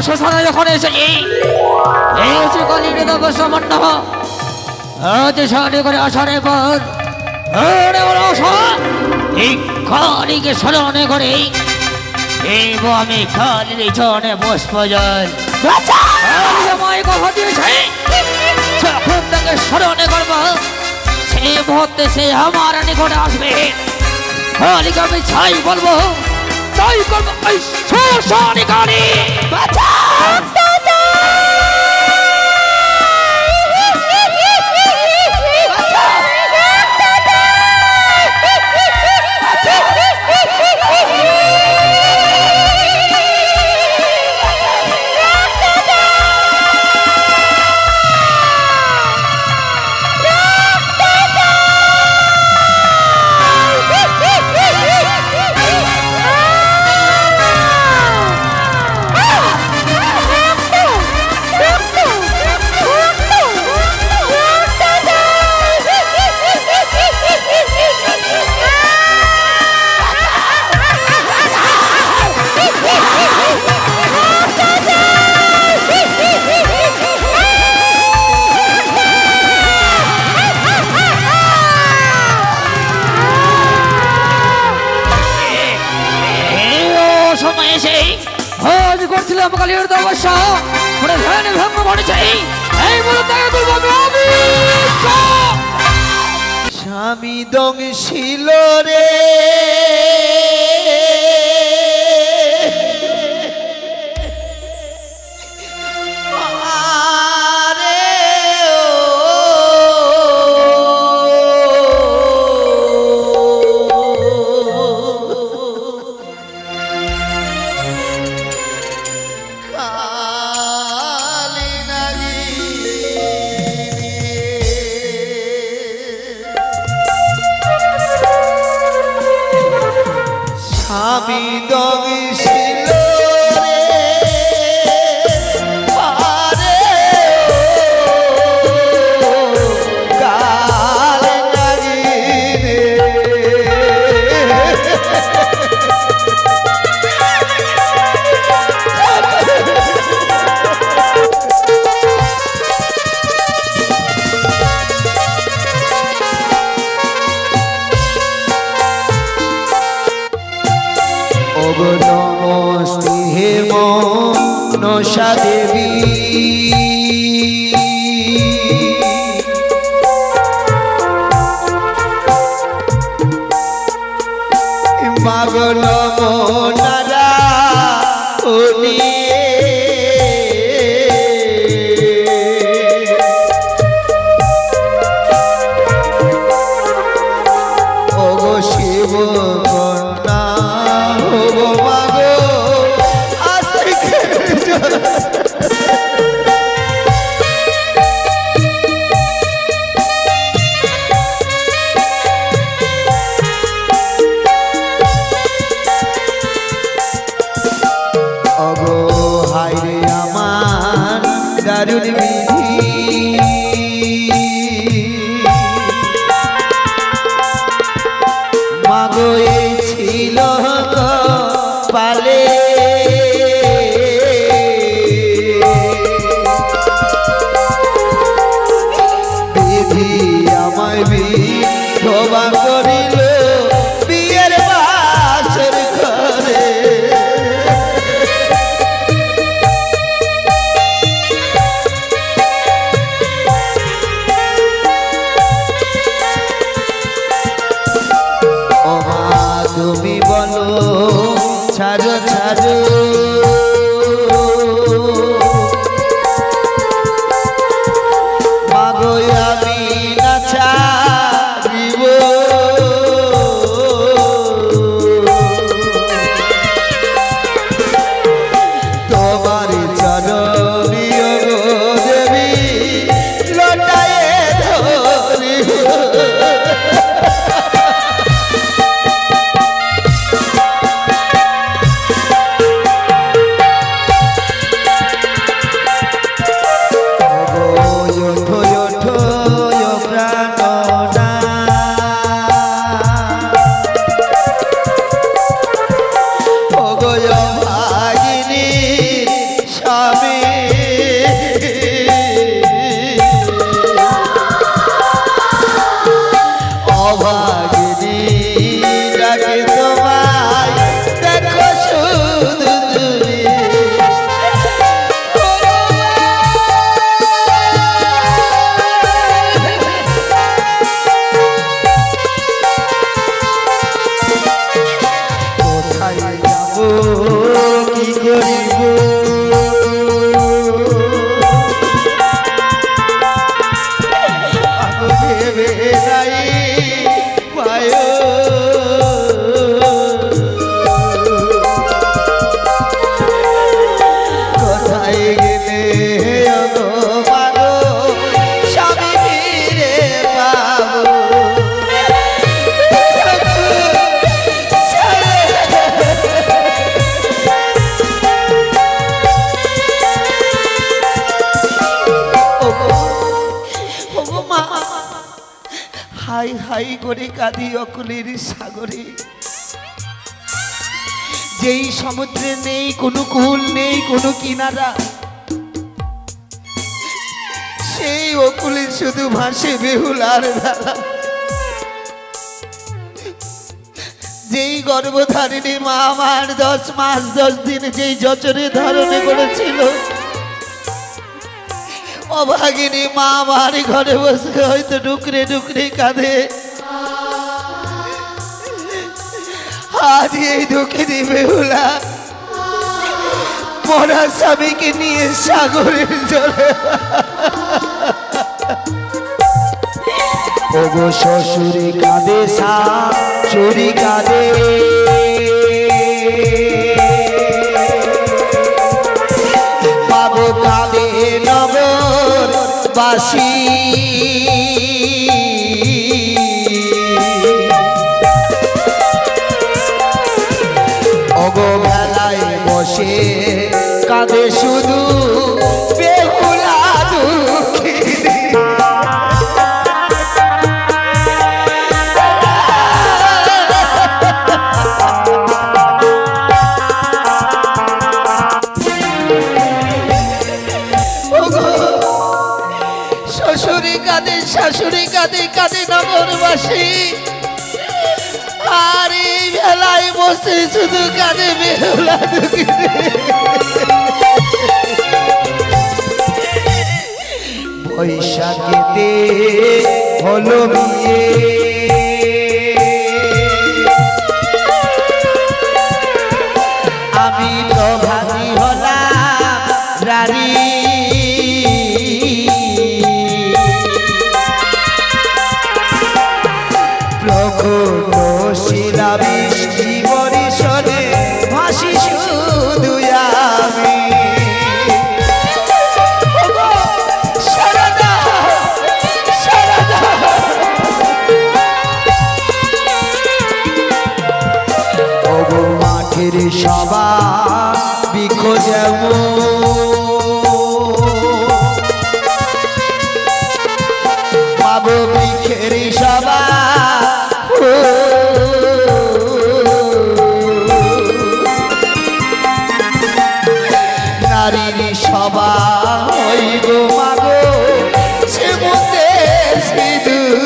শ্মশানে যখন এসেছি এই হচ্ছে কালীর দেব সামান্য করে আসার পর এই কালীকে স্মরণে করে আমি কালীর চরণে পুষ্প জল আমায় কথা দিয়েছে যখন তাকে স্মরণে করবো সেই মুহূর্তে সে আমার নিকটে আসবে কালীকে আমি ছাই বলবো তাই করবো এই শ্মশানে কালী কালীর তপস্যা করে ধ্যানে ভঙ্গ মনে চাই এই বলে তাকে করবো আমি স্বামী দংশিল রে স্বামী দংশিল ওগো নমস্তে হে মনসা দেবী মাগো নমো নারায়ণী ওগো শিব কন্যা ওগো মাগো আস্তে ওগো হায়রে আমার দারুণ বিধি মাগো এই ছিল পালে বিধি আমায় বিধবা করিল বিয়ের বাসর ঘরে ও মা তুমি বলো ছাড়ো ছাড়ো মাগো আমি না ছাড়িব তোমার চরণী গো দেবী লটায়ে ধরিব হাই হাই করে কাঁদি অকুলের সাগরে যেই সমুদ্রে নেই কোনো কুল নেই কোনো কিনারা সেই অকুলে শুধু ভাসে বেহুলার ধারা যেই গর্ভধারিণী মা আমার 10 মাস 10 দিন যেই জচরে ধারণে করেছিল অভাগিনী মা আমার ঘরে বসে হয়তো ডুকরে ডুকরে কাঁদে আজ এই দুঃখিনী বেহুলা মরা স্বামীকে নিয়ে সাগরের জলে ওগো শ্বশুরি কাঁদে শাশুড়ি কাঁদে বাবু কাঁদে নগর বাসী ওগো বেলায় বসে কাঁদে শুধু বেহুলা দুঃখিনী শাশুড়ি কাঁদে কাঁদে নগরবাসী আর এই বেলায় বসে শুধু কানে বেহুলা দুঃখী বৈশাখেতে হলো বিয়ে আমি প্রভাতী হলাম রানী প্রখর শিলা বৃষ্টি বরিশনে ভাসি শুধু আমি মাঠের সভা বৃক্ষ যেমন পাবো বৃক্ষের সভা নারীর সভা ওই গো মাগো সে মধ্যে সিঁদুর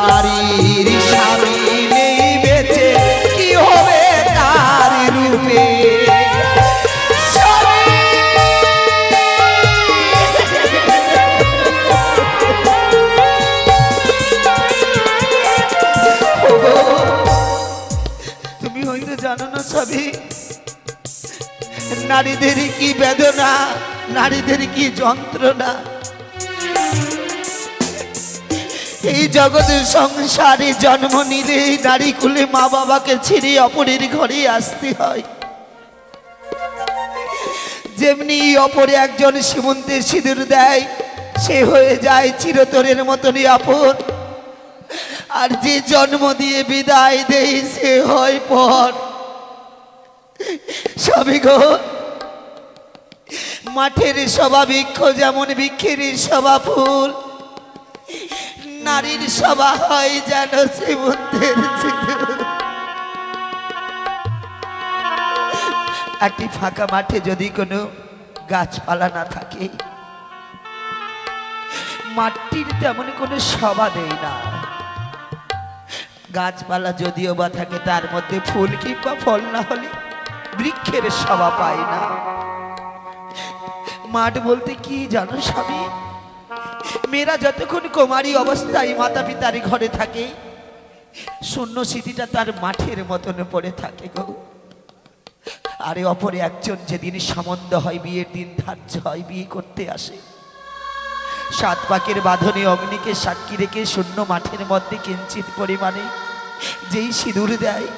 নারীর স্বামী নেই বেঁচে কি হবে তার রূপে তুমি হয়তো জানো না স্বামী নারীদের কি বেদনা নারীদের কি যন্ত্রণা এই জগতের সংসারে জন্ম নিলে নারী কুলে মা বাবাকে ছেড়ে অপরের ঘরে আসতে হয় যেমনি অপরে একজন সীমন্তে সিঁদুর দেয় সে হয়ে যায় চিরতরের মতনই আপন আর যে জন্ম দিয়ে বিদায় দেয় সে হয় পর স্বামী গো মাঠের সভা বৃক্ষ যেমন বৃক্ষের সভা ফুল নারীর সভা হয় যেন শ্রীমন্তের একটি ফাঁকা মাঠে যদি কোনো গাছপালা না থাকে মাটির তেমন কোনো সভা নেই না গাছপালা যদিও বা থাকে তার মধ্যে ফুল কিংবা ফল না হলে বৃক্ষের সভা পায় না মাঠ বলতে কি জানো স্বামী মেয়েরা যতক্ষণ কুমারী অবস্থায় মাতা পিতার ঘরে থাকে শূন্য স্মৃতিটা তার মাঠের মতন পড়ে থাকে গো আরে অপরে একজন যেদিন সম্বন্ধ হয় বিয়ের দিন ধার্য হয় বিয়ে করতে আসে সাত পাকের বাঁধনে অগ্নিকে সাক্ষী রেখে শূন্য মাঠের মধ্যে কিঞ্চিত পরিমাণে যেই সিঁদুর দেয়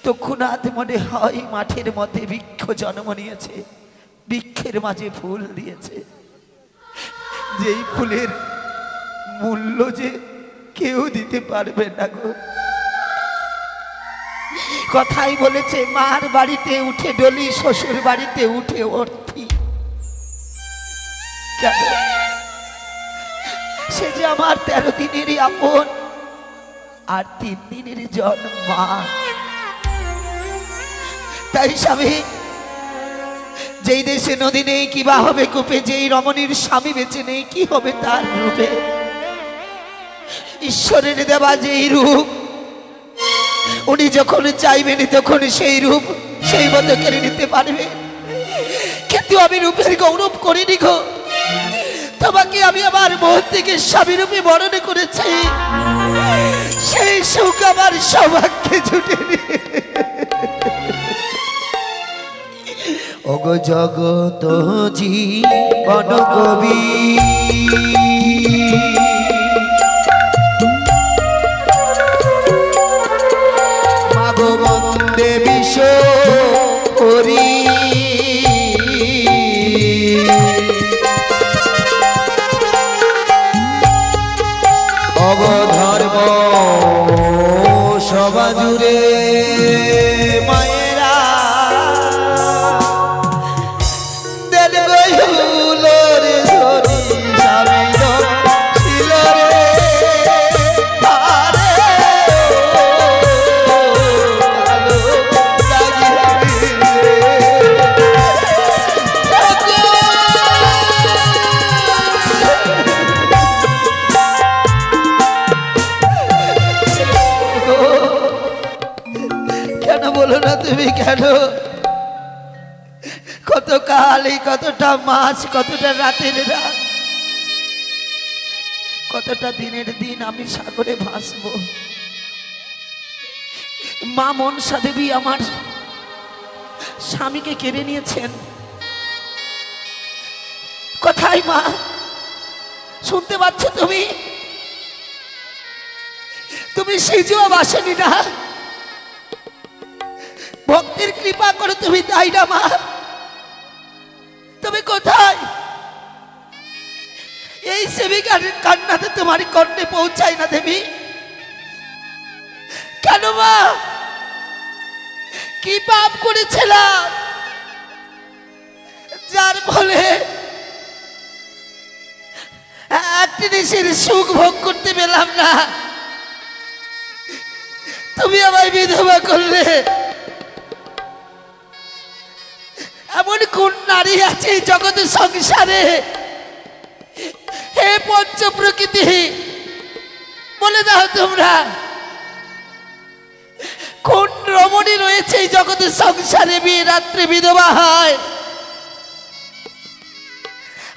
তৎক্ষণাৎ মনে হয় মাঠের মধ্যে বৃক্ষ জন্ম নিয়েছে বৃক্ষের মাঝে ফুল দিয়েছে যেই ফুলের মূল্য যে কেউ দিতে পারবে না গো কথাই বলেছে মার বাড়িতে উঠে ডলি শ্বশুর বাড়িতে উঠে অর্থী সে যে আমার 13 দিনেরই আপন আর 3 দিনের জন্মা তাই স্বামী যেই দেশে নদী নেই কিবা হবে কূপে যেই রমণীর স্বামী বেঁচে নেই কি হবে তার রূপে ঈশ্বরের দেওয়া যেই রূপ উনি যখন চাইবেন তখন সেই রূপ সেই মতো কেড়ে নিতে পারবে কিন্তু আমি রূপের গৌরব করিনি গো তোমাকে আমি আমার মন থেকে স্বামী রূপে বরণ করেছি সেই সুখ আমার সৌভাগ্যে জুটে ওগো জগত জীবন কবি মাগো বন্দে বিশ্ব করি অবধর্ম সব তুমি কেন? কত কাল, কতটা মাস, কতটা রাতের রাত, কতটা দিনের দিন আমি সাগরে ভাসব। মা মনসা দেবী আমার স্বামীকে কেড়ে নিয়েছেন। কোথায় মা? শুনতে পাচ্ছ তুমি? তুমি সিজুও বাসনি না? ভক্তির কৃপা করে তুমি তাই না মা? তুমি কোথায়? এই সেবিকার কান্নাতে তোমার কর্ণে পৌঁছায় না দেবী? কেন মা? কি পাপ করেছিলাম যার ফলে একটি দেশের সুখ ভোগ করতে পেলাম না? তুমি আমায় বিধবা করলে। এমন কোন নারী আছে জগৎ সংসারে? হে পঞ্চ প্রকৃতি, বলে দাও তোমরা, কোন রমণী রয়েছে এই জগৎ সংসারে বিয়ে রাত্রে বিধবা হয়?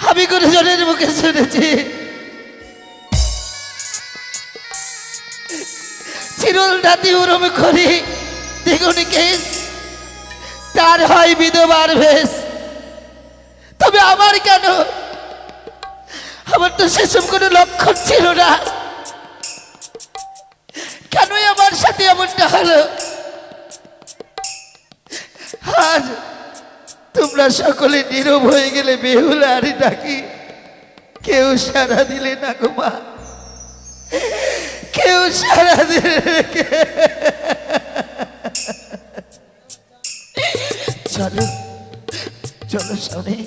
আমি গুরুজনের মুখে শুনেছি চিরল রাতি উরম করি দ্বিগুণীকে তার হয় বিধবার বেশ। তবে আমার কেন? আমার তো সেসব কোনো লক্ষণ ছিল না। কেনই আমার সাথে এমনটা হলো? আজ তোমরা সকলে নীরব হয়ে গেলে বেহুলা আরে ডাকি, কেউ সাড়া দিলে না গো মা, কেউ সাড়া দিলে। চলো চলো স্বামী,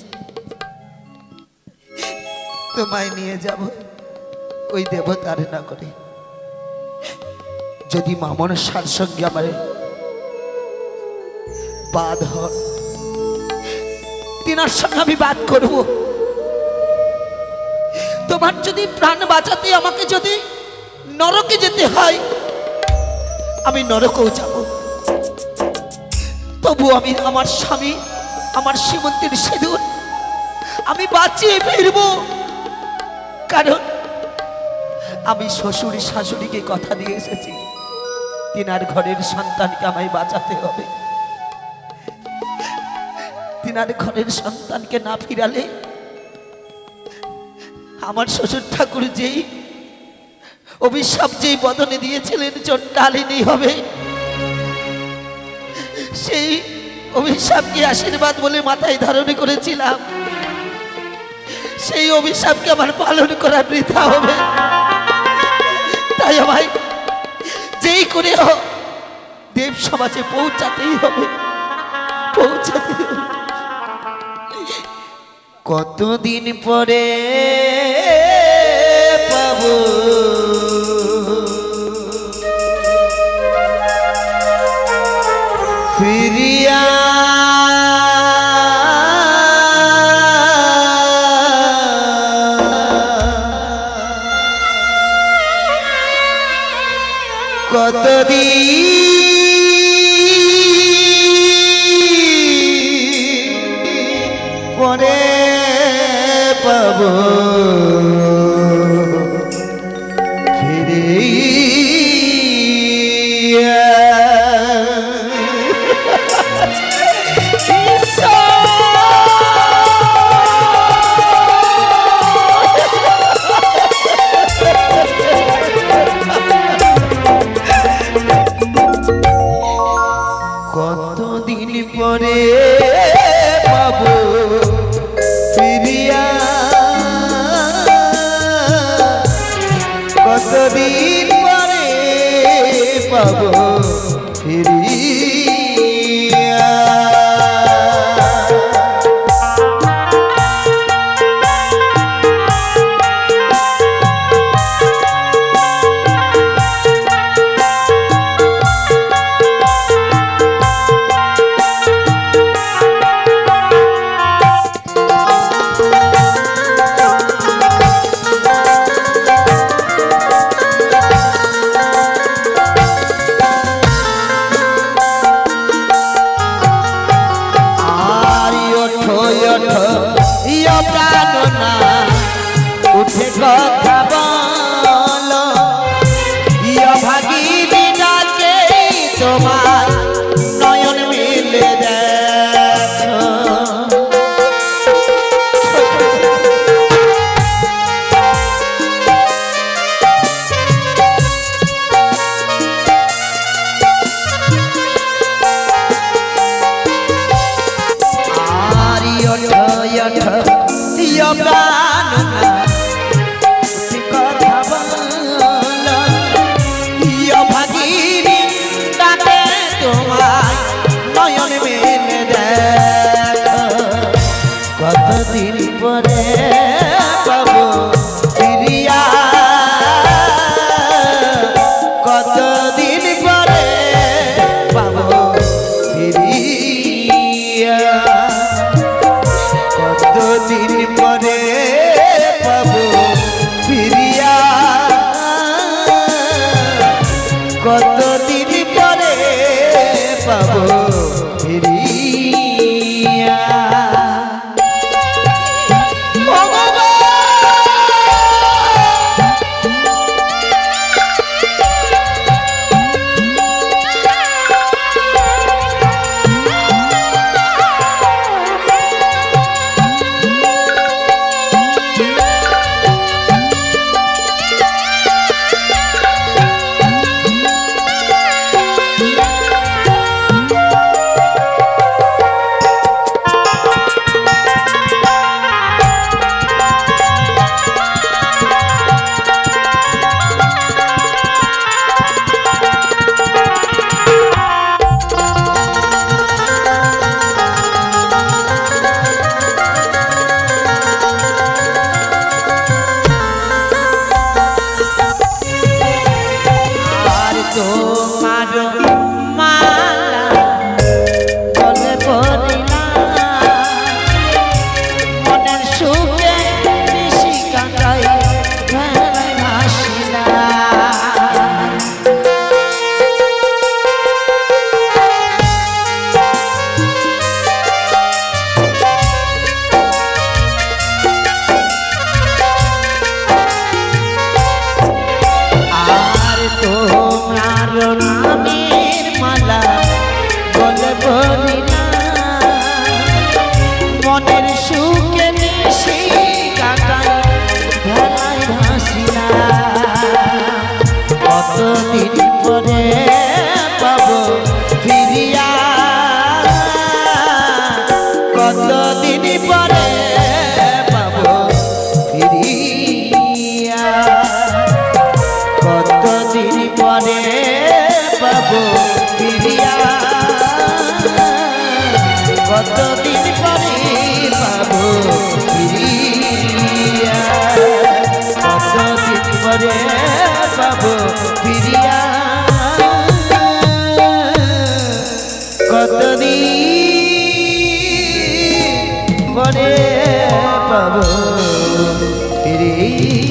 তোমায় নিয়ে যাব ওই দেবতার নগরে। যদি মা মনসার সঙ্গে আমার বাদ হয়, তিনার সঙ্গে আমি বাদ করব। তোমার যদি প্রাণ বাঁচাতে আমাকে যদি নরকে যেতে হয়, আমি নরকেও যাব। তবু আমি আমার স্বামী, আমার সীমন্তের সিঁদুর আমি বাঁচিয়ে ফিরব। কারণ আমি শ্বশুর শাশুড়িকে কথা দিয়ে এসেছি, তিনার ঘরের সন্তানকে আমায় বাঁচাতে হবে। তিনার ঘরের সন্তানকে না ফিরালে আমার শ্বশুর ঠাকুর যেই অভিশাপ যেই বদনে দিয়েছিলেন চণ্ডালিনী হবে, সেই অভিশাপকে আশীর্বাদ বলে মাথায় ধারণ করেছিলাম। সেই অভিশাপকে আমার পালন করা বৃথা হবে। তাই আমায় যেই করে হোক দেব সমাজে পৌঁছাতেই হবে, পৌঁছাতে হবে। কতদিন পরে পাবো ফিরিয়া কতদিন পরে পাবো ফিরিয়া। কতদিন পরে পাবো ফিরিয়া, কতদিন পরে পাবো ফিরিয়া। ওঠ ইয় প্রাণ না কথা বল ইয় ভাগিনী ডাকে তোমায় নয়ন মেলে দেখ কতদিন পরে পাবো ফিরিয়া কতদিন পরে পাবো ফিরিয়া কতদিন পরে পাবো ফিরিয়া কতদিন পরে পাবো ফিরিয়া কতদিন পরে পাবো ফিরিয়া কতদিন পরে পাবো ফিরিয়া কতদিন পরে পাবো ফিরিয়া কতদিন পরে পাবো ফিরিয়া কতদিন পরে পাবো ফিরিয়া কতদিন পরে পাবো ফিরিয়া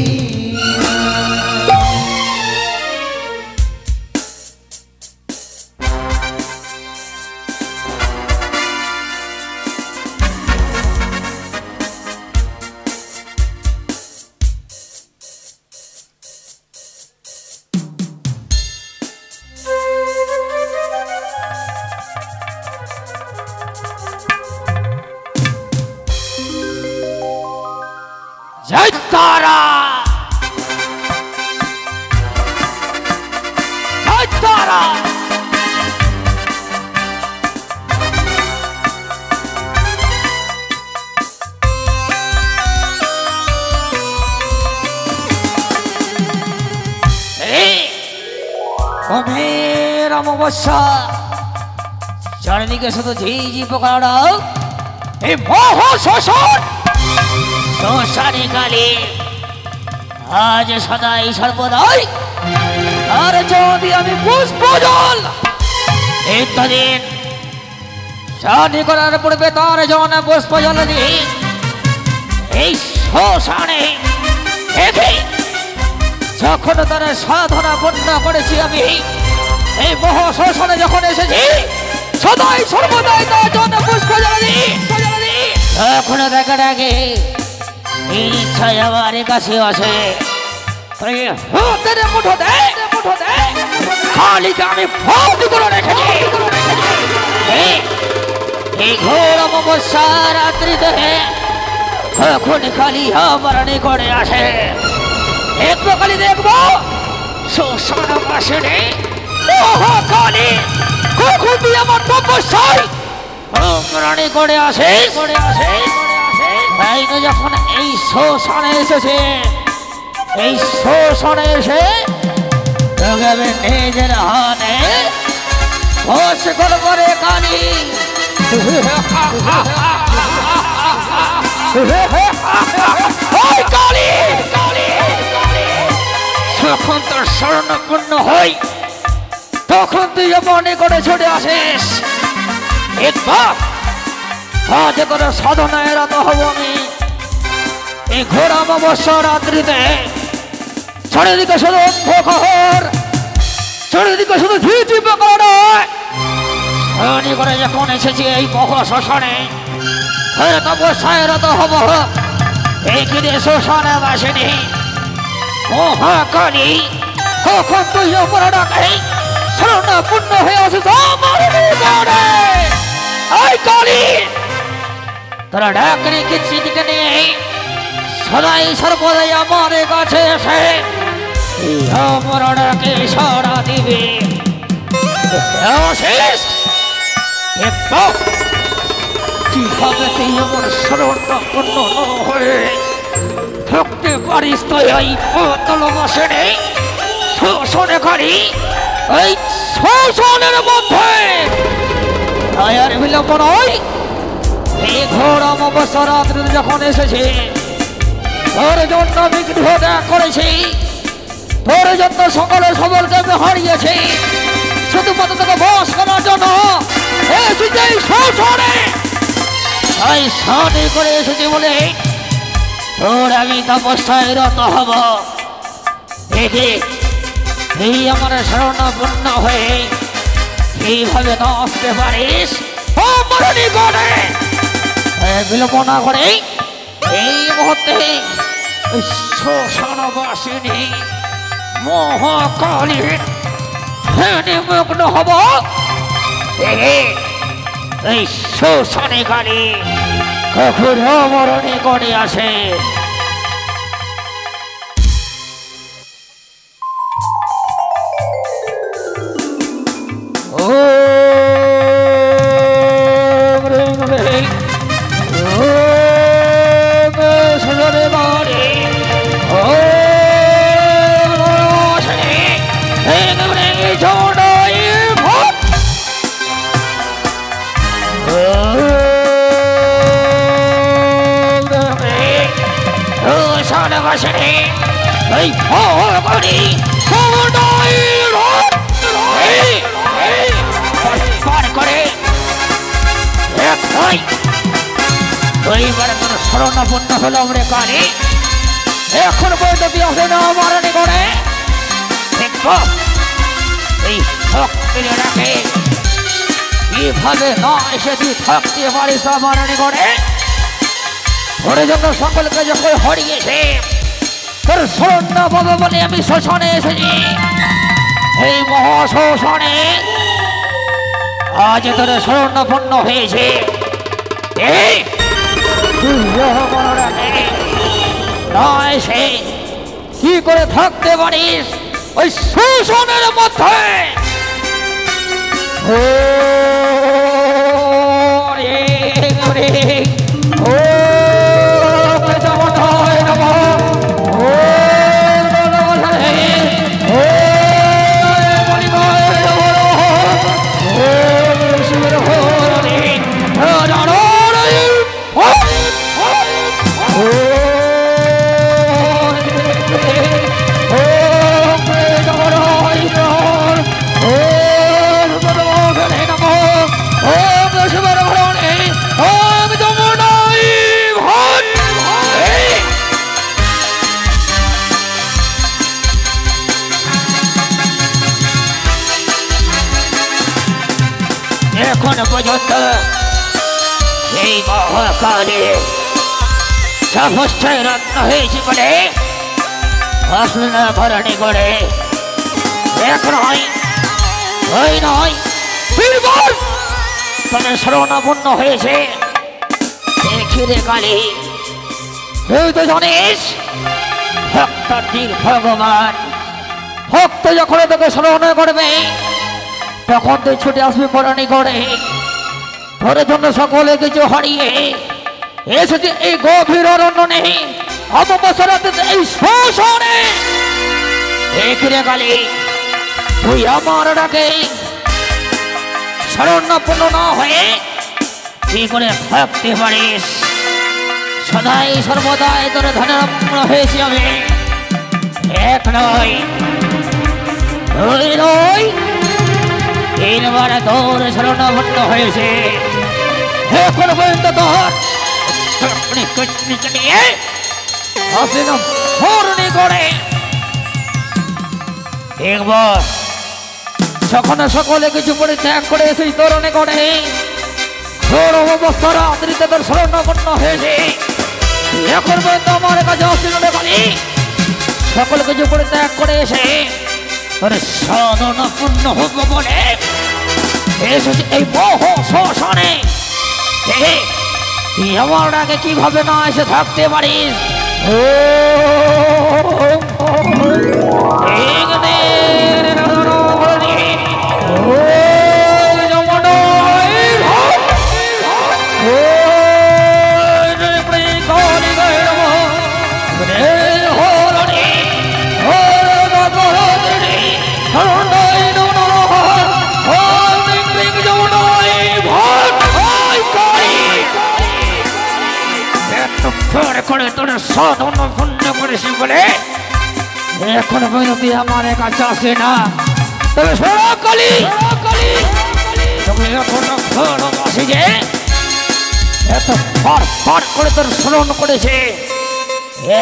জয় তারা জয় তারা গভীর অমাবস্যা চারিদিকে শুধু ঝিঝি পোকারা এই মহা শোষণ সংসারী কালে আজ সদাই সর্বদাই আর যদি আমি পুষ্প জল ইত্যাদিন শাদি করার পূর্বে তার জন্য পুষ্প জল দিই এই শ্মশানে দেখি যখন তার সাধনা পূর্ণ করেছি আমি এই মহা শ্মশানে যখন এসেছি সদাই সর্বদাই তার জন্য পুষ্প জল দিই তখন দেখা ডাকে এই ইচ্ছায় আমার কাছে আসে মুঠো দেয় খালিকে আমি ফোন করে রেখেছি এই ঘোর অমাবস্যা রাত্রিতে কখন খালি আমার নিকটে আসে একটু খালি দেখবো শ্মশান পাশে মহাকালী কখন দিয়ে আমার তপস্যায় রানী করে আসে এই তো যখন এই শোষণে এসেছে, এই শোষণে এসে তোকে আমি নিজের হাতে বস করে কানি যখন তোর স্মরণপূর্ণ হই তখন তুই মনে করে ছুটে আসিস। একবার আজ করে সাধনায় রত হব আমি। এই ঘোর অমাবস্যা রাত্রিতে চারিদিকে শুধু অন্ধকার, চারিদিকে শুধু ঝিঝি পোকা নয়। শনি করে যখন এসেছি এই মহা শ্মশানে তপস্যায় রত হব। এই কিরে শ্মশানে বাসিনি মহাকালী, কখন তুই ওপরে ডাকে শরণাপন্ন হয়ে আসিস আমার নিকটে। এই কালী তোরা ডাকনি কিছু দিকে নিয়ে সদাই সর্বদাই আমার কাছে এসে আমার ডাকে সাড়া দিবে। কিভাবে তুই আমার শরণাপন্ন হয়ে থাকতে পারিস? তো এই বোতল বসে নেই শোষণে খালি এই শোষণের মধ্যে আর বিলম্ব নয়। এই ঘোর অমাবস্যা রাত্রি যখন এসেছে তোর জন্য আমি গৃহ ত্যাগ করেছি, তোর জন্য সকলে সবলকে আমি হারিয়েছি, শুধুমাত্র তোকে বস করার জন্য এসেছি এই শোষণে। তাই শনি করে এসেছি বলে তোর আমি তপস্যায় রত হব। দেখে এই আমার শরণাপন্ন হয়ে এইভাবে না আসতে পারিস আমার নিকটে। বিলম্ব না করে এই মুহূর্তে শ্মশানবাসিনী মহাকালীর নিমগ্ন হব। এই শ্মশানে কালী কখন আমার নিকটে আসে। শরণাপন্ন হলাম রে কালী, এখন পর্যন্ত আসে না আমার নিকটে। দেখব এই শক্তির রাখে কিভাবে না এসে তুই থাকতে পারিস আমার নিকটে। ঘরে যখন সকলকে যখন হারিয়েছে তোর শরণ না পাবো বলে আমি শ্মশানে এসেছি। এই মহাশ্মশানে আজ তোর শরণাপন্ন হয়েছে। কি করে থাকতে পারিস ওই শোষণের মধ্যে? এখন পর্যন্ত এই মহাকালে সমস্যায় রত্ন হয়েছে বলে ভরণী করে এক নয় ওই নয় বীরবল তবে শরণাপন্ন হয়েছে। দেখিরে কালী তুই তো জানিস ভক্তটির ভগবান, ভক্ত যখন তোকে শরণ করবে তখন তুই ছুটে আসবি ভরণী করে। তোর জন্য সকলে কিছু হারিয়ে এসেছে এই গভীর অরণ্যে অবসরাতে এই শোষণে এখানে কালি তুই আমার ডাকে শরণাপন্ন না হয়ে কি করে থাকতে পারিস? সদাই সর্বদাই তোর ধনারম্ভ হয়েছি আমি, এক নয় দুই নয় তিনবারে তোর শরণাপন্ন হয়েছে। এখন পর্যন্ত তোর নিয়ে আসেন ধরণী করে একবার যখন সকলে কিছু পরিত্যাগ করে সেই তরণে করে ঘোর অবস্থা রাত্রিতে তোর শরণাপন্ন হয়েছে। এখন পর্যন্ত আমার কাছে আসেন বলি সকল কিছু পরিত্যাগ করে এসে তোর শরণাপন্ন হব বলে এসেছে এই মোহ শোষণে। তুই আমার আগে কিভাবে না এসে থাকতে পারিস? করে তোর শরণাপন্ন করেছি বলে এখন পর্যন্ত আমার কাছে আসে না। তবে সরকালি ভালোবাসি যে এত ফর করে তোর স্মরণ করেছে,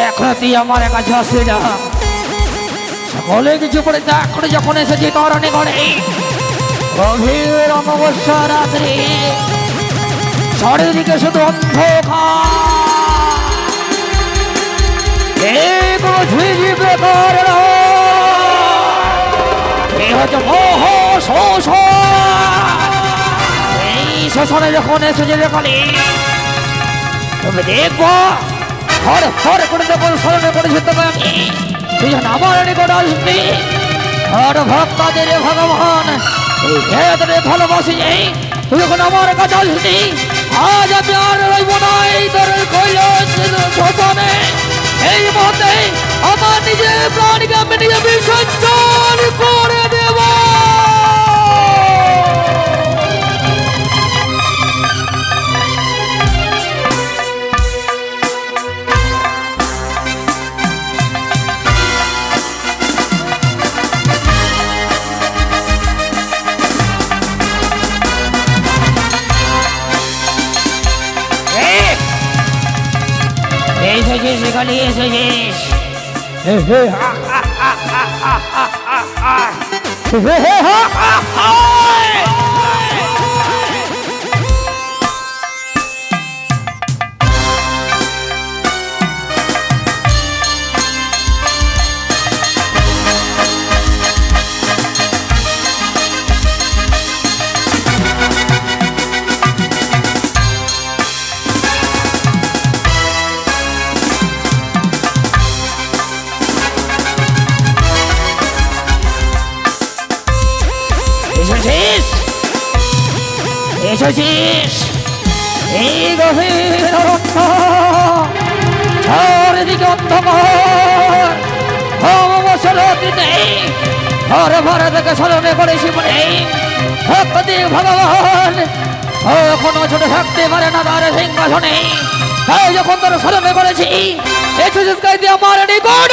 এখন তুই আমার কাছে আসে না। সকলে কিছু করে ত্যাগ করে যখন এসেছি তরণে করে গভীর অমাবস্যা রাত্রি চারিদিকে শুধু অন্ধকার, এই শোষণে যখন এসেছে দেখালি তবে দেখবো ফর ফর করে যখন স্মরণে করেছে তবে আমি তুই যখন আমার নিকট আসবি আর ভক্তদের ভগবান এই ভেতরে ভালোবাসি যাই তুই যখন আমার কাছে আসবি আজ আমি আর রইব না এই তোর কৈলাস শোষণে। এই মুহূর্তে আমার নিজের প্রাণীকে আমি নিজে বিসর্জন করে দেব। এসেছিস এখানে এসেছিস এসেছিস এই গভীর অরণ্য চারিদিকে অন্ধকার অমাবস্যার রাত্রিতে ঘরে ঘরে থেকে স্মরণে করেছি বলে ভক্তি ভগবান কোনো ছোট থাকতে পারে না তার সিংহাসনে। তাই যখন তোর স্মরণে করেছি এসেছিস গাইতে আমার নিকট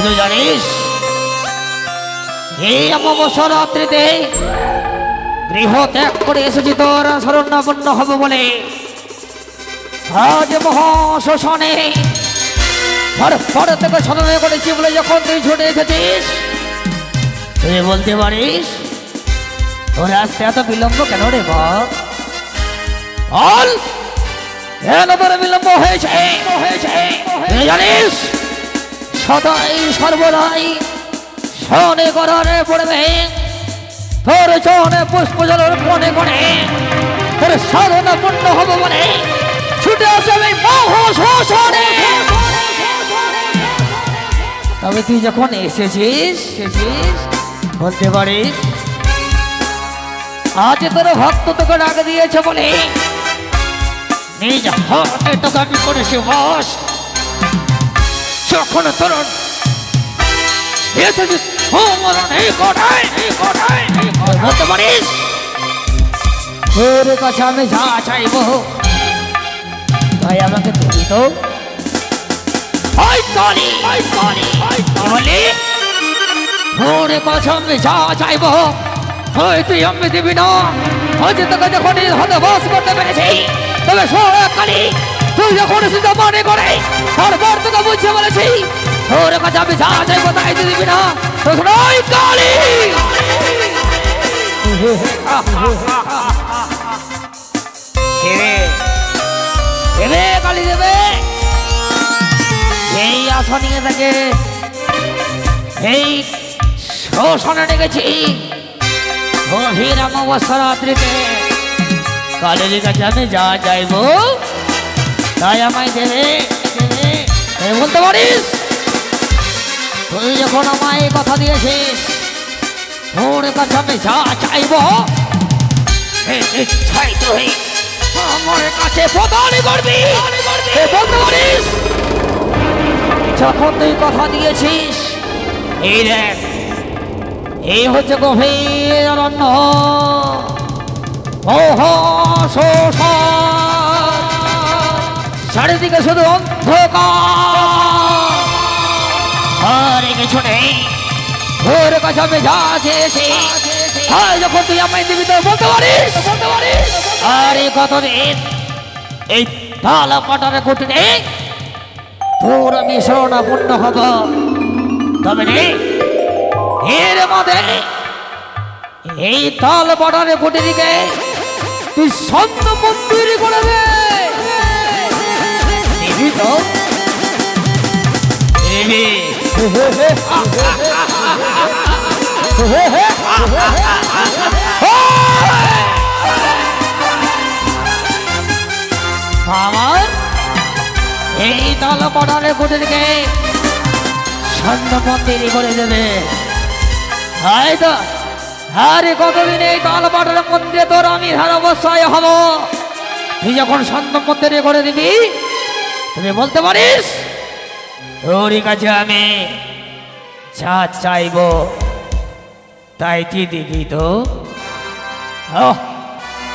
তুই জানিস এই অমাবস্যা রাত্রিতে গৃহ ত্যাগ করে এসেছি তোর শরণাপন্ন হব বলে। আজ মহাশোষণে পরে থেকে স্মরণে করেছি বলে যখন তুই ছুটে এসেছিস তুই বলতে পারিস তোর আসতে এত বিলম্ব কেন রে বল? কেন তোর বিলম্ব হয়েছে? জানিস সদাই সর্বদাই শনে করারে পড়বে তোর চরণে পুষ্প জলের মনে করে তোর শরণাপন্ন হব বলে ছুটে আসবে মোহ শোষণে। তবে তুই যখন এসেছিস বলতে পারিস আজ তোর ভক্ত তোকে ডাক দিয়েছে বলে নিজ হাতে তোকে আমি করেছি বস। যখন তোর এসেছিস বলতে পারিস তোর কাছে আমি যা চাইবো তাই আমাকে দিবি তো? তোর কাছে আমি যা চাইবো তুই আমি দিবি না? আজ তোকে যখন হাতে বস করতে পেরেছি তবে কালী তুই যখন সেটা মনে করে বারবার তোকে বুঝতে বলেছি তোর কাছে আমি যা চাইবো তাই তুই দিবি না? তো শোনাই কালী দেবে কালী দেবে এই আশা নিয়ে থাকে এই শোষণে ডেকেছি গভীর অমাবস্যা রাত্রিতে কালের কাছে আমি যা চাইবো তাই আমায় দেবে বলতে পারিস? তুই যখন আমায় কথা দিয়েছিস তোর কাছে আমি যা চাইবো তুই আমার কাছে প্রদান করবি বলতে পারিস? যখন তুই কথা দিয়েছিস এই দেখ এই হচ্ছে গভীর অরণ্য চারিদিকে শুধু অন্ধকার কিছু নেই তোর কাছে আমি যা চেয়েছি যখন তুই আমায় দিবি তো বলতে পারিস? আর এই কতদিন এই তালা পাটারে কুটিরে তোর আমি শরণাপন্ন হব তবে রে এর মধ্যে এই তাল পাটারে কুটিরিকে তুই সন্ত মন্দির করে দে দিবি তো? আমার এই তাল পাটারে কুটিরিকে সন্ত মন্দির করে দেবে তো? আরে কতদিন এই তাল পাটারে মন্দিরে তোর আমি হার অবস্থায় হব তুই যখন সন্ত মন্দিরে করে দিবি তুমি বলতে পারিস তোর কাছে আমি যা চাইব তাই তুই দিবি তো?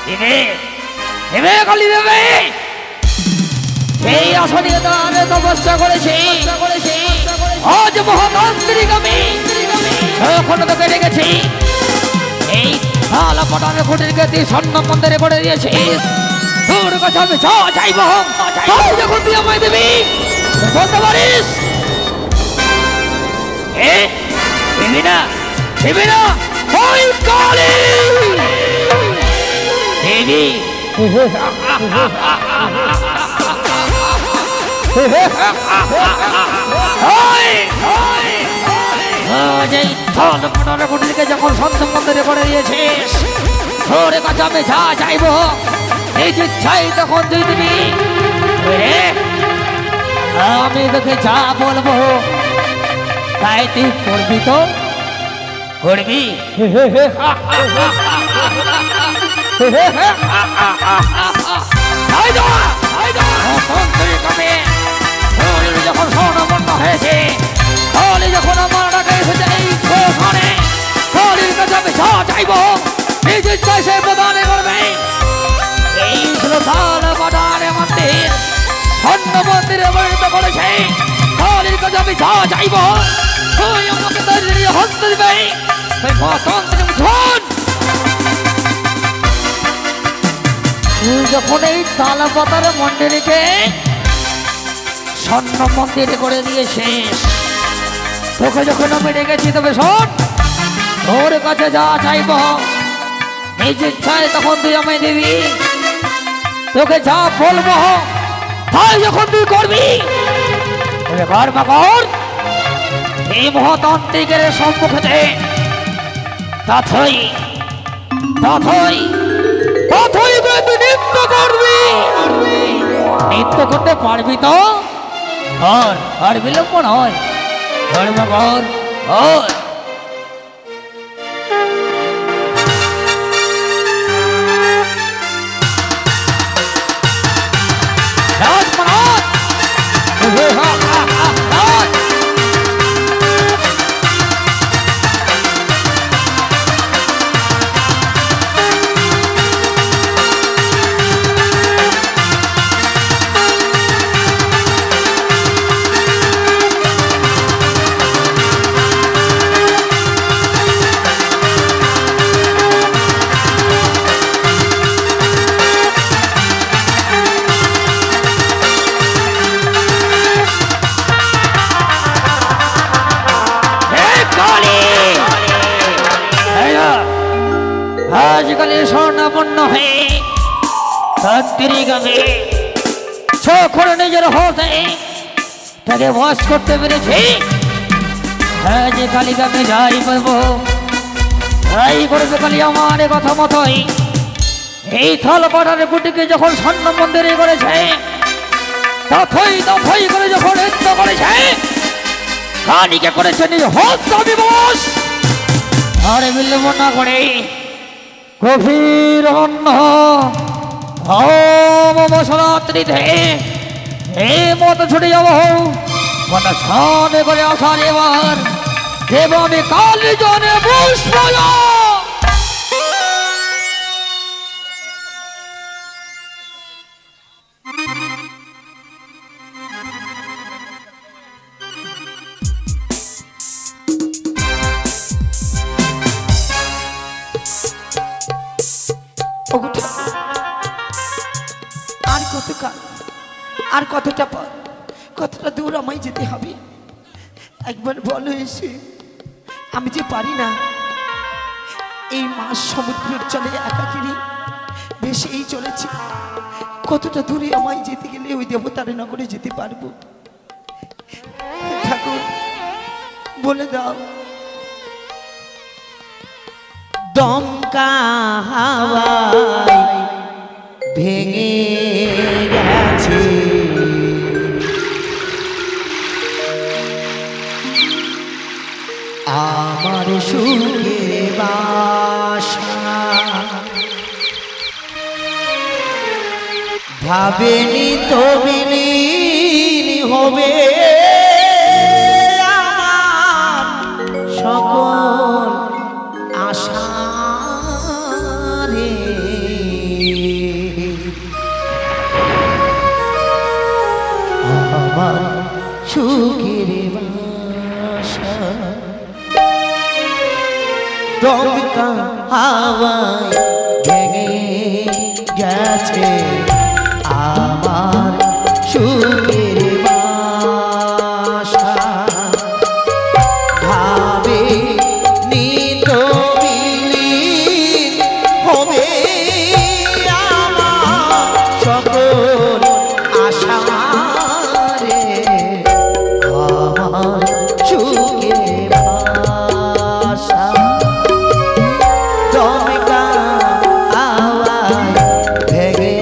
দেবে দেবে কালী দেবে এই আশা নিয়ে তার তপস্যা করেছি আজ মহাতান্ত্রিক আমি যখন তোকে রেখেছি এই তালা পাটানে কুটিরকে তুই স্বর্ণ মন্দিরে করে দিয়েছিস তোর কাছে আমি যা চাইব তাই যখন তুই আমায় দিবি বলতে পারিস? দিবি না দিবি না ওই কালী দেবী যখন সন্ত মন্দিরে করে দিয়েছিস তোর কাছে আমি যা চাইব এই যে চাই তখন তুই দিবি আমি তোকে যা বলবো তাই তুই করবি তো? করবি যখন স্বর্ণবর্ণ হয়েছে তাহলে যখন আমার টাকা এসেছে এই ঘরে কালীর কাছে আমি যা চাইব নিজের চাই সে প্রদানে করবে এই ছিল তাল পাটারে মন্দির স্বর্ণ মন্দিরে পরিণত করেছে কালীর কাছে আমি যা চাইব তুই আমাকে হস্ত দিবে তুই যখন এই তালা পাতার মন্দিরকে স্বর্ণ মন্দিরে করে দিয়েছিস তোকে যখন আমি রেখেছি তবে শোন তোর কাছে যা চাইব নিজের চাই তখন তুই আমায় দিবি তোকে যা বলবো তাই যখন তুই করবি কর এই মহাতান্ত্রিকের সম্মুখে তথই তুই নৃত্য করবি নৃত্য করতে পারবি তো? আর বিলম্ব নয় ধর্মঘর ওই আজকাল স্বর্ণাপন্ন হয়ে তাত্তিরি গানে চোখর নিজের হতে তাকে বস করতে পেরেছি। আজ কালী গানে যাই বলবো তাই করবে কালী আমার কথা মতোই। এই থল পাড়ার গুটিকে যখন স্বর্ণ মন্দিরে করেছে তথই তথই করে যখন নৃত্য করেছে কালীকে করেছে নিজ হস্ত বিবশ। আর বিলম্ব না করে গভীর অন্য অবসরাত্রিতে এই মতো ছুটে যাব কথা সামনে করে আসার এবার দেব আমি কালী জনে পুষ্প। আর কতটা পর কতটা দূর আমায় যেতে হবে একবার বলো এসে। আমি যে পারি না এই মাছ সমুদ্রের জলে একাকিনী ভেসেই চলেছি। কতটা দূরে আমায় যেতে গেলে ওই দেবতার নগরে যেতে পারবো ঠাকুর বলে দাও। দমকা হাওয়ায় ভেঙে গেছে আমার সুখের বাসা। ভাবেনি তো বিলীন হবে আমার সকল আশা রে। আমার সুখের বাসা দমকা হাওয়ায় ভেঙে গেছে আমার সুখের বাসা। ভাবে নিত বিলীন হবে আমার সকল আশা রে। আমার সুখের বাসা দমকা হাওয়ায় ভেঙে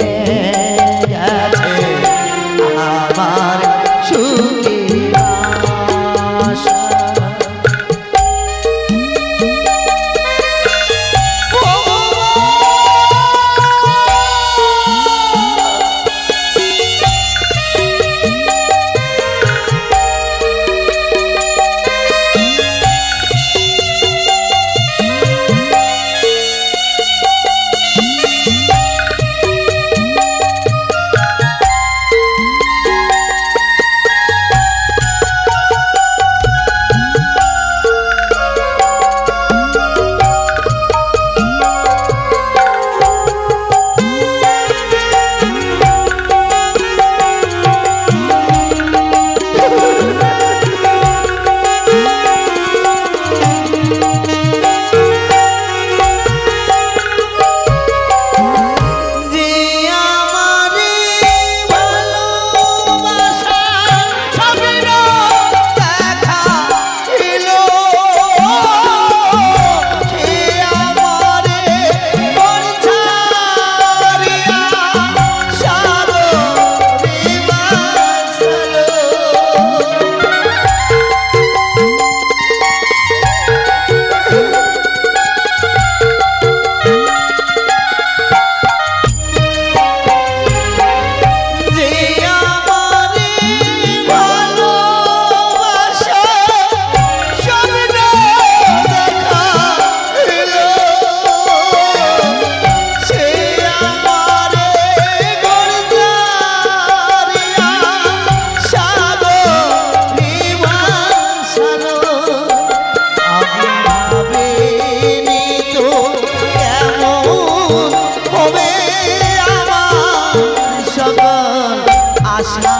আশা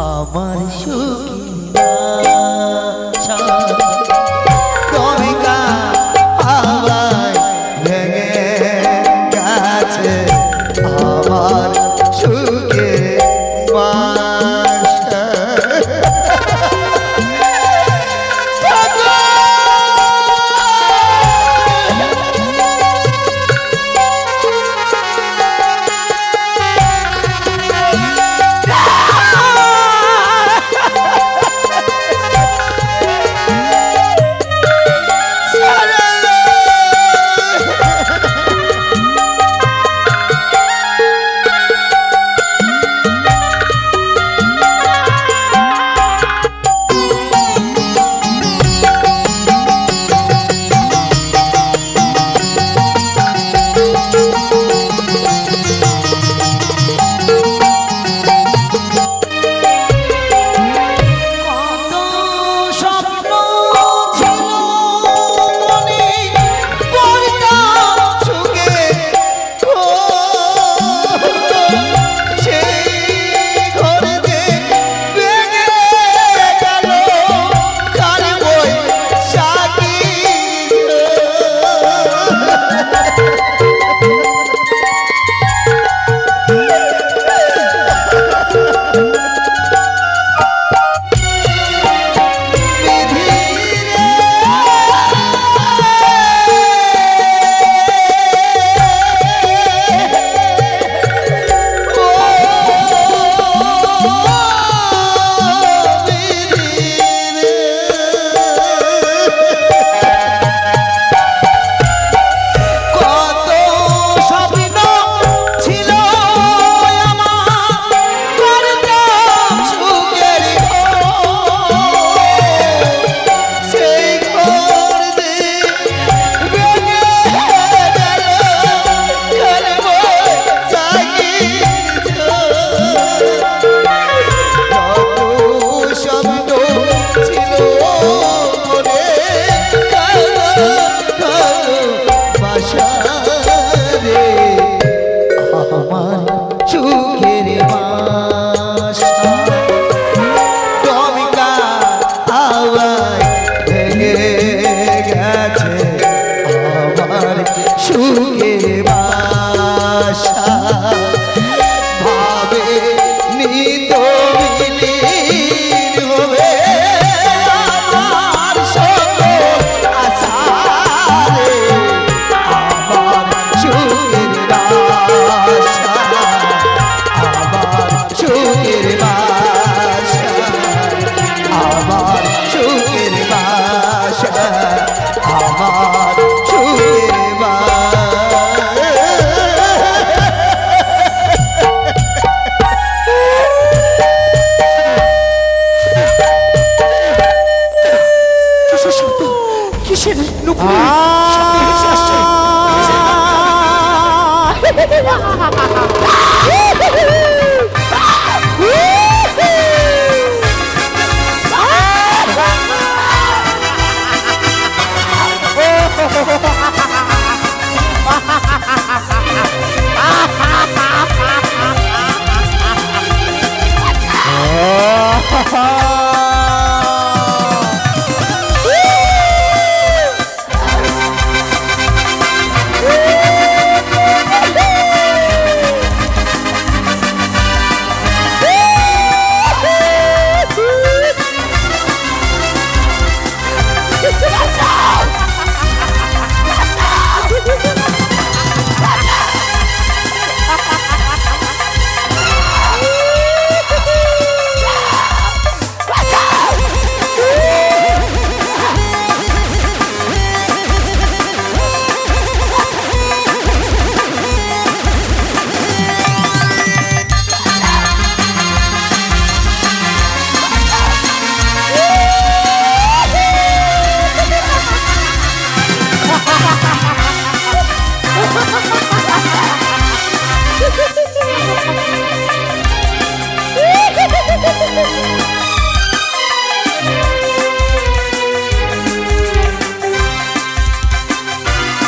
আমার সুখী তুমি কা হাওয়ায় ভেঙে গেছে আমার সুখে বাসা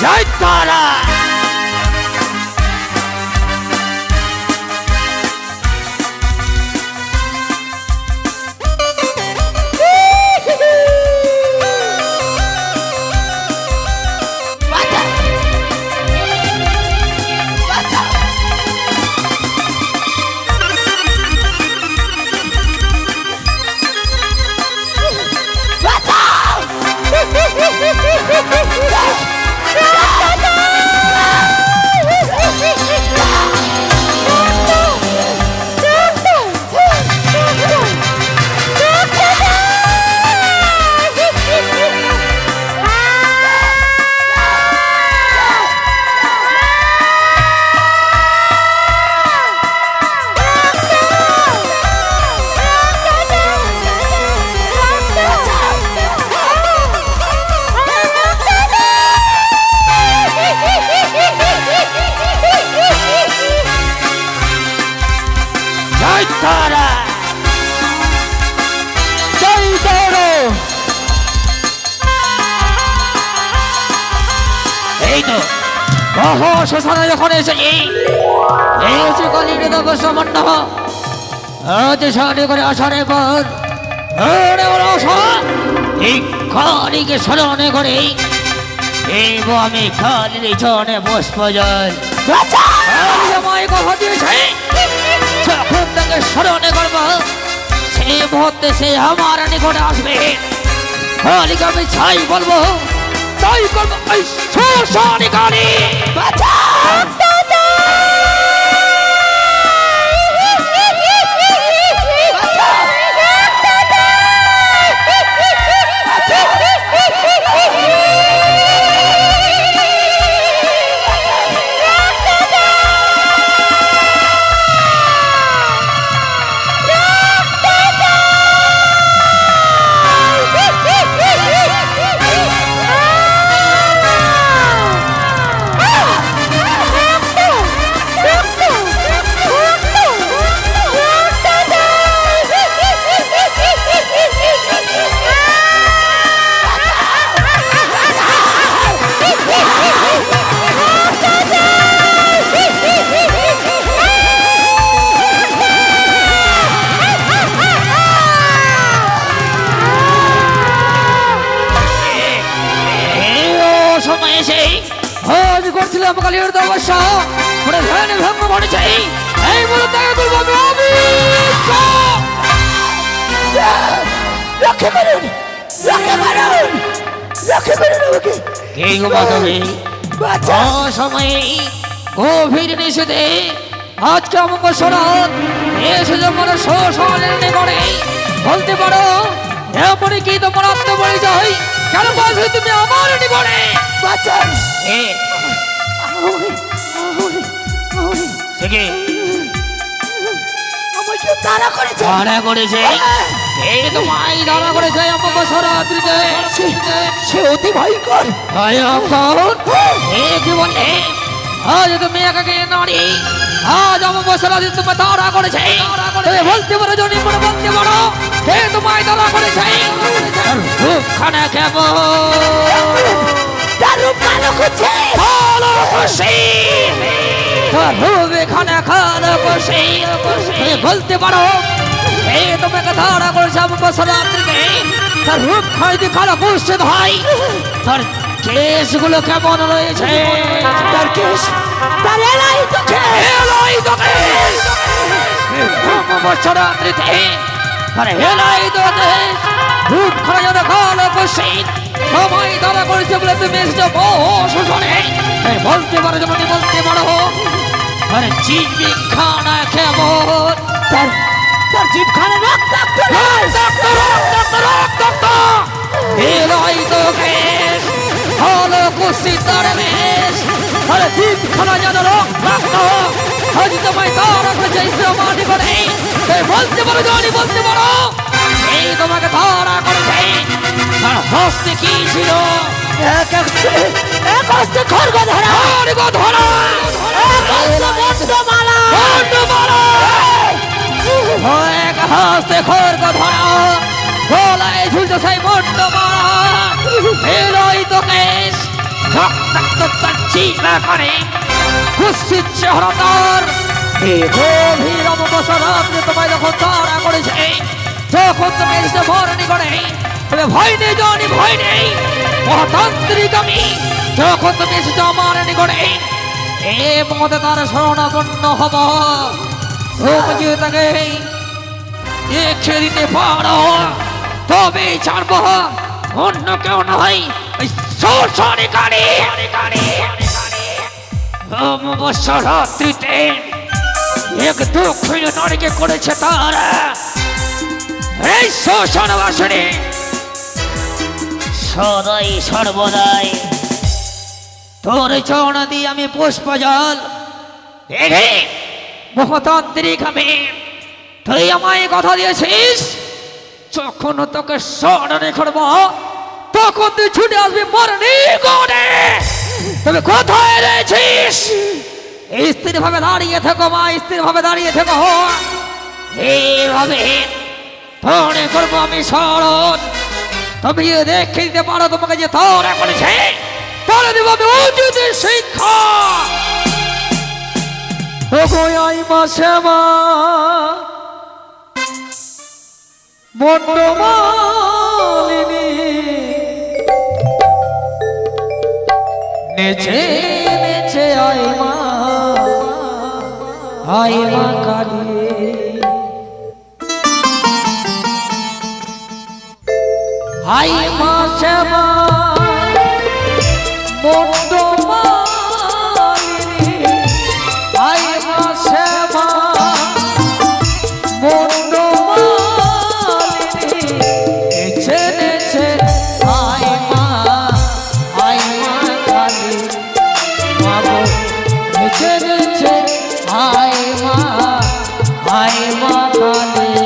জয় তারা। এই তো বহু শ্মশানে যখন এসেছি এই যে কলির দেব সামান্য সাড়ে করে আসার পর এই কালীকে স্মরণে করে আমি কালীর চরণে পুষ্প জল আমায় কথা দিয়েছে যখন তাকে স্মরণে করব সেই মুহূর্তে সে আমার নিকটে আসবে। কালীকে আমি চাই বলবো তাই করবো। এই শ্মশানে কালী করছিলাম কালীর তপস্যা ওরা ধ্যানে ভঙ্গ করেছে এই বলে তাকে করবো আমি রক্ষা করুন রক্ষা করুন রক্ষা করুন আমাকে কে গো বাঁচাবে সময়ে গভীর নিষেধে আজকে আমাকে শরৎ এসেছে মনে শ্মশানের নিকটে বলতে পারো এরপরে কি তোমার আত্মপরিচয় কেন বলছো তুমি আমার নিকটে বাঁচান তারা করেছে এই তো মাই তারা করেছে আমাকে শরৎকে সে অতি ভয়ঙ্কর কি বলে আজ তুমি একাকে নারী আজ আমাকে শরৎ তুমি তারা করেছে বলতে পারো জনি মনে বলতে পারো কে তোমায় তারা করেছে রূপখানা কেমন তার রূপ কালো করছে কালো করছে তার রূপ এখানে কালো করছে বলতে পারো এই তোমাকে ধারা করেছে আমাকে শরৎকে তার রূপ খাইতে কালো করছে ভাই তার কেশগুলো কেমন রয়েছে তার কেশ তার এলাই তো কেশ শরৎকে তার এলাই তো কেশ রূপ খাইতে কালো করছে সবাই তারা করেছে বলে তুমি এসেছো বহু শোষণে বলতে পারো যেমন বলতে পারো আরে জিভখানা কেমন তার তার জিভখানা রক্তাক্ত এলাই তো কেশ ভালো কুস্তি তার বেশ আরে জিভখানা যেন রক্তাক্ত আজ তোমায় তারা করেছে ইসলামানি করে বলতে পারো জানি বলতে পারো এই তোমাকে তারা করেছে তার হস্তে কি ছিল এক হস্তে খড়গ ধরা এক হস্তে খড়গ ধরা গলায় ঝুলছে সেই মন্ড মারা এলাই তো কেশ তার চিন্তা করে কুৎসিত চেহারা তার এই গভীর অমাবস্যা রাত্রে তোমায় যখন তাড়া করেছে, যখন তুমি এসে মরণি করে তবে ভয় নেই জানি ভয় নেই মহাতান্ত্রিক আমি, যখন তুমি এসেছো আমার নিকটে এ মতে তার শরণাপন্ন হব, তুমি যদি তাকে দেখে দিতে পারো তবে ছাড়ব, অন্য কেউ নয় শোষণকারী। অমাবস্যা রাত্রিতে এক দক্ষিণ নারীকে করেছে তারা এই শোষণ বাসনে সদাই সর্বদাই তোর চরণ দিয়ে আমি পুষ্পজল দেখে মহাতান্ত্রিক আমি, তুই আমায় কথা দিয়েছিস যখন তোকে স্মরণে করবো তখন তুই ছুটে আসবি মরণি করে, তবে কোথায় রয়েছিস? স্থির ভাবে দাঁড়িয়ে থেকো মা, স্থির ভাবে দাঁড়িয়ে থেকো, এইভাবে মনে করবো আমি স্মরণ, তুমি যদি দেখে দিতে পারো তোমাকে যে তোরা করেছে তাহলে দেব আমি উচিত শিক্ষা। আই মাসে মা মন্ডমালিনী নেচে নেচে আই মা কালী, আই মাসে মা মন্ডমালিনী, আই মাসে মা মন্ডমালিনী নেচে নেচে আই মা কালী, মাগো নেচে নেচে আই মা কালী।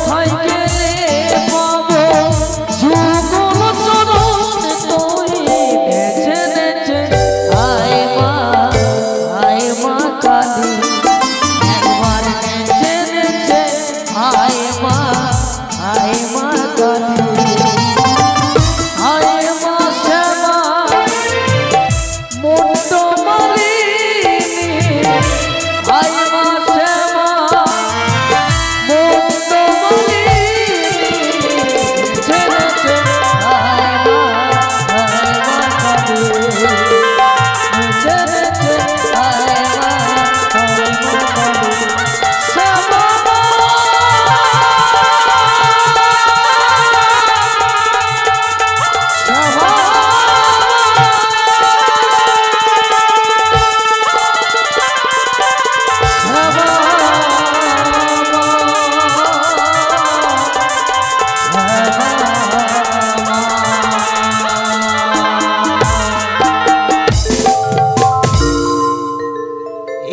কোথায় গেলে পাবো যুগল চরণ তুই নেচে নেচে আয় মা কালী একবার নেচে নেচে আয় মা কালী আয় মা শ্যামা মুন্ড মালিনী আয় মা শ্যামা মুন্ড মালিনী ছেড়ে আয় মা কালী ছেড়ে আয় মা কালী শ্যামা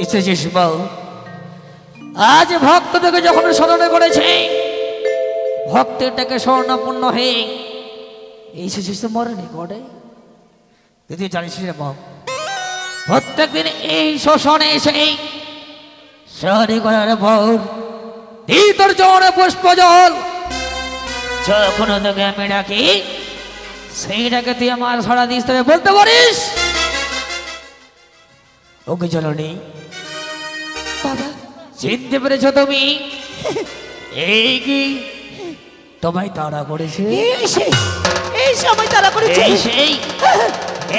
এসেছিস বউ আজ ভক্তটাকে যখন স্মরণ করেছে ভক্তটাকে স্বর্ণপূর্ণ হয়ে এসেছিস তো মরণে ঘটে তুই জানিস রে বউ প্রত্যেক দিন এই শ্মশানে এসে শহরে করার ভোর এই তোর চরণে পুষ্প জল যখন তোকে আমি ডাকি সেইটাকে তুই আমার সারা দিস তবে বলতে পারিস ওকে চলো নেই বাবা চিনতে পেরেছো তুমি এই কি তোমায় তাড়া করেছে এই সময় তারা করেছে এই সেই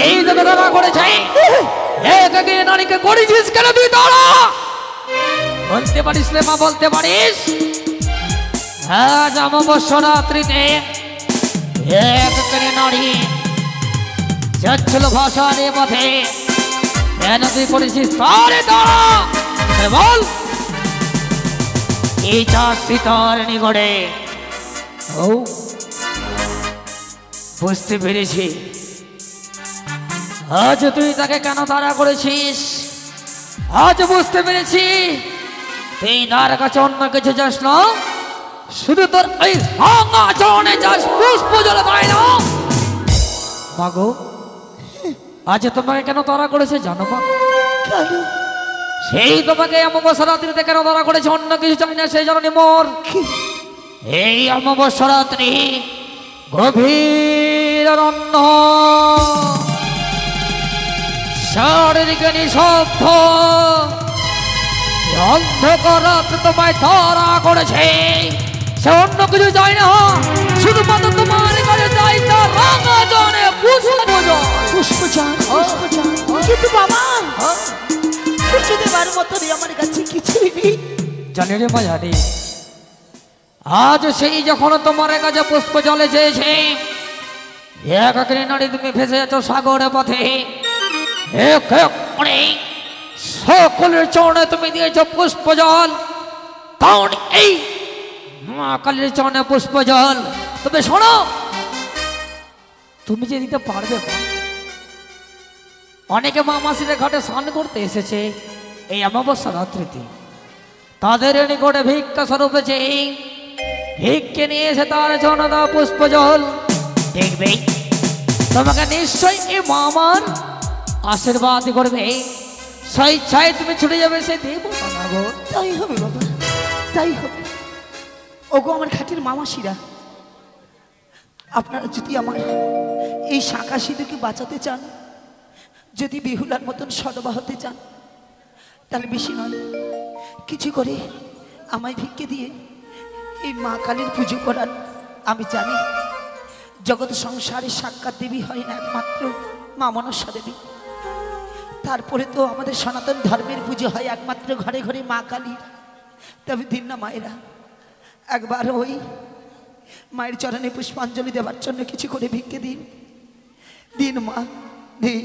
এই তোকে তাড়া করেছে একাকে নারীকে করেছিস কেন তুই তাড়া বলতে পারিস রে মা বলতে পারিস আজ অমাবস্যা রাত্রিতে একাকে নারী যাচ্ছিল ভাষার এ পথে কেন তুই করেছিস তারে তাড়া বল এই চাষি তার নিকটে ও বুঝতে পেরেছি আজ তুই তাকে কেন তাড়া করেছিস আজ বুঝতে পেরেছি তুই তার কাছে অন্য কিছু যাস না শুধু তোর এই ভাঙা চরণে যাস পুষ্প জল পায় না মাগো আজ তোমাকে কেন তাড়া করেছে জানো মা সেই তোমাকে অমাবস্যা রাত্রিতে কেন ধরা করেছে অন্য কিছু চাই না সেই জন্য মোর এই অমাবস্যা রাত্রি গভীর অরণ্য শারীরিক নিঃশব্দ অন্ধকার রাত্রে তোমায় ধরা করেছে সে অন্য কিছু চাই না শুধুমাত্র তোমার কাছে চাই তার রাঙা জনে পুষ্প জল কিন্তু বাবা পুষ্প দেবার মতো আমার কাছে কিছুই নেই জানি রে মা জানি আজ সেই যখন তোমার কাছে পুষ্প জলে চেয়েছে একাকিনী নারী তুমি ভেসে যাচ্ছ সাগরের পথে সকলের চরণে তুমি দিয়েছ পুষ্প জল কারণ এই মা কালীর চরণে পুষ্প জল তবে শোনো তুমি যে দিতে পারবে না অনেকে মা মাসিদের ঘাটে স্নান করতে এসেছে এই অমাবস্যা রাত্রিতে তাদের নিকটে ভিক্ষা স্বরূপে এই ভিক্ষে নিয়ে এসে তার জন্য দাও পুষ্প জল দেখবে তোমাকে নিশ্চয়ই এই মামার আশীর্বাদ করবে স্বেচ্ছায় তুমি ছুটে যাবে সে দেব তাই হবে বাবা তাই হবে ওগো আমার খাটির মামাসিরা আপনারা যদি আমার এই শাঁখা সিঁদুরকে বাঁচাতে চান যদি বেহুলার মতন সদবা হতে চান তাহলে বেশি নয় কিছু করে আমায় ভিক্ষে দিয়ে এই মা কালীর পুজো করান আমি জানি জগৎ সংসারে সাক্ষাৎ দেবী হয় না একমাত্র মা মনসা দেবী তারপরে তো আমাদের সনাতন ধর্মের পুজো হয় একমাত্র ঘরে ঘরে মা কালীর তবে দিন না মায়েরা একবার ওই মায়ের চরণে পুষ্পাঞ্জলি দেওয়ার জন্য কিছু করে ভিক্ষে দিন দিন মা দিন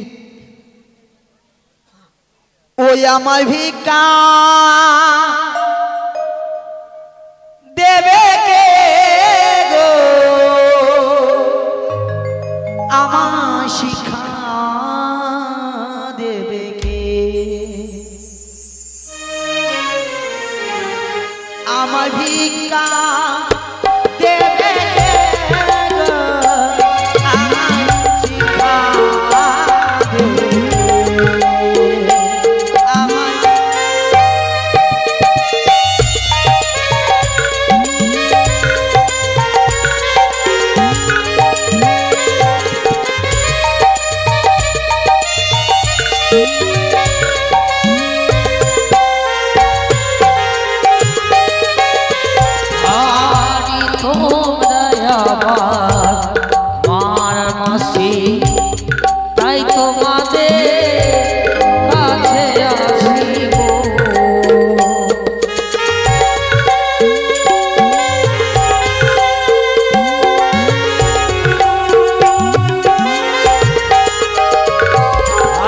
ওই আমায় ভিক্ষা দেবে কে গো আমায় শিক্ষা দেবে কে আমায় ভিক্ষা তোমরাই আমার মার মাসি, তাই তোমাদের কাছে আসিব।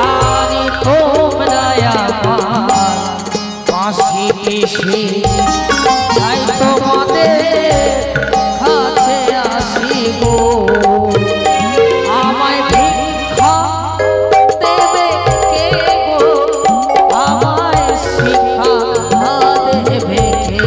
আরে তোমরাই আমার মাসি পিসি, তাই তোমাদের কাছে আসিব। আমায় ভিক্ষা দেবে কে গো, আমায় শিক্ষা দেবে কে?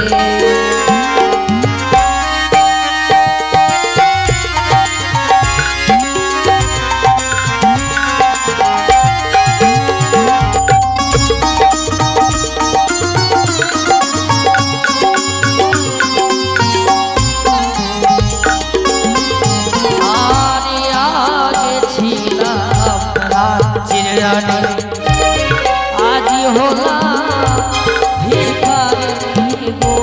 আরে আগে ছিলাম রাজ্যের রানী, আজি হলাম ভিখারি গো।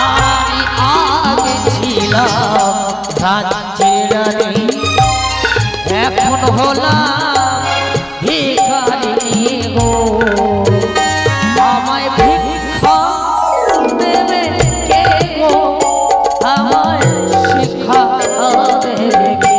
আরে আগে ছিলাম রাজ্যের রানী, এখন হলাম ভিখারি গো। আমায় ভিক্ষা দেবে কে গো, আমায় শিক্ষা দেবে কে?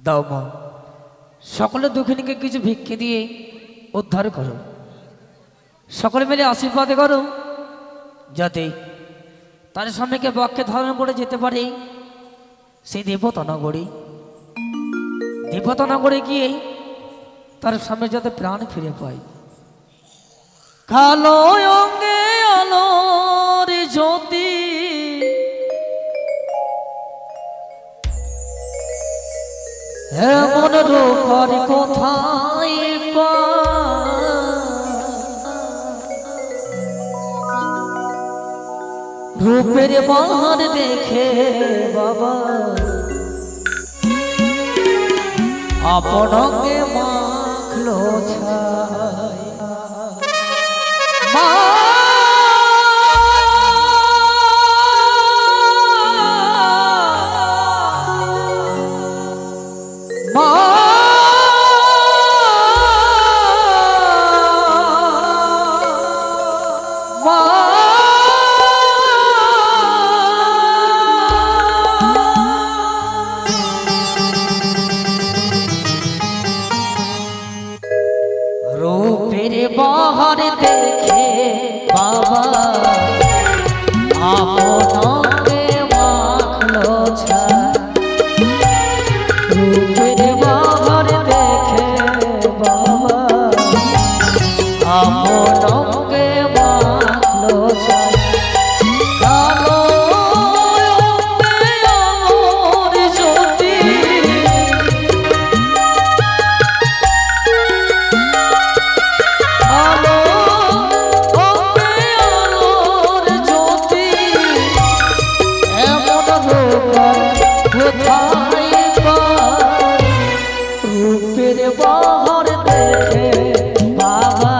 দাও মা, সকলে দুঃখিনীকে কিছু ভিক্ষে দিয়ে উদ্ধার করো, সকলে মিলে আশীর্বাদ করো যাতে তার স্বামীকে বক্ষে ধারণ করে যেতে পারে সেই দেবতা নগরে গিয়ে তার স্বামী যাতে প্রাণ ফিরে পায়। কালো অঙ্গে আলোর জ্যোতি এমন রূপর কোথায় রূপের বাহার দেখে বাবা আপনকে মাখলো ছায়া। রূপের বাহার দেখে বাবা আপনকে মাখলো ছায়া। রূপের বাহার দেখে বাবা আপনকে মাখলো ছায়া। কালো অঙ্গে আলোর জ্যোতি রূপের বাহার দেখে বাবা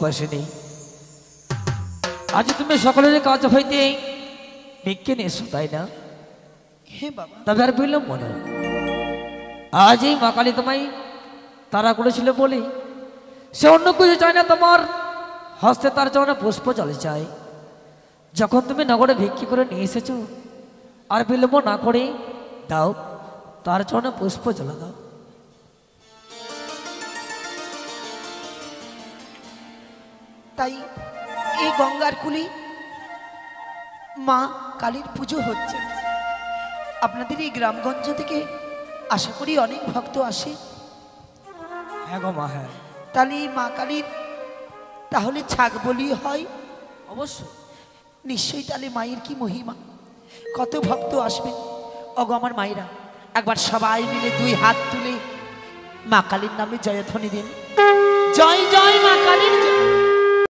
পাশিনি। আজ তুমি সকলের কাজ হইতে ভিক্ষে নিয়েছো, তাই না? হে বাবা, তবে আর বিলম্ব না, আজ এই মা কালী তোমায় তারা করেছিল বলে সে অন্য কিছু চায় না, তোমার হস্তে তার চরণে পুষ্প জলে চায়। যখন তুমি নগরে ভিক্ষি করে নিয়ে এসেছো, আর বিলম্ব না করে দাও, তার চরণে পুষ্প জলে দাও। তাই এই গঙ্গার কুলি মা কালীর পুজো হচ্ছে। আপনাদের এই গ্রামগঞ্জ থেকে আশা করি অনেক ভক্ত আসে। হ্যাঁ গো মা, হ্যাঁ তাহলে এই মা কালীর তাহলে ছাগ বলি হয় অবশ্যই। নিশ্চয়ই। তাহলে মায়ের কি মহিমা, কত ভক্ত আসবেন। অগো আমার মায়েরা, একবার সবাই মিলে দুই হাত তুলে মা কালীর নামে জয়ধ্বনি দিন। জয় জয় মা কালীর জয়।